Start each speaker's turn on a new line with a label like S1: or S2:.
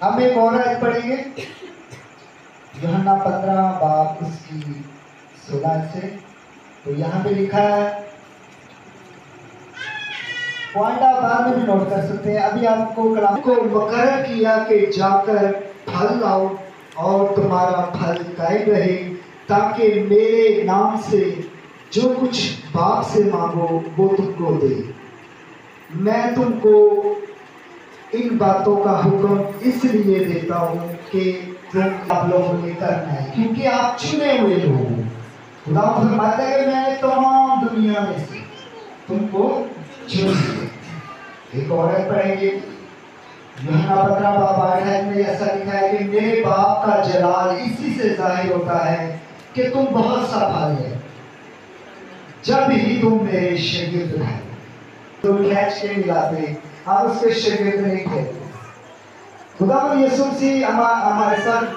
S1: हम एक और आयत पढ़ेंगे, यूहन्ना 15 बाब उसकी 16 से। तो यहाँ पे लिखा है, पॉइंट आप बाद में भी नोट कर सकते हैं। अभी आपको कलाम को मुकर्रर किया कि जाकर फल लाओ और तुम्हारा फल कायम रहे, ताकि मेरे नाम से जो कुछ बाप से मांगो वो तुमको दे। मैं तुमको इन बातों का हुक्म इसलिए देता हूँ कि तुम आप लोगों ने करना है, क्योंकि आप चुने हुए लोग हो। खुदा फरमाता है मैंने तमाम दुनिया में से तुमको चुन लिया। एक और पढ़ेंगे, यूहन्ना 15 बाब 8 में ऐसा लिखा है कि मेरे बाप का जलाल इसी से जाहिर होता है कि तुम बहुत सा फल है, जब ही तुम मेरे शागिर्द रहे। तो कैच के मिलाते आप उसके शागिर्द नहीं थे। खुदा यीशु मसीह हमारे साथ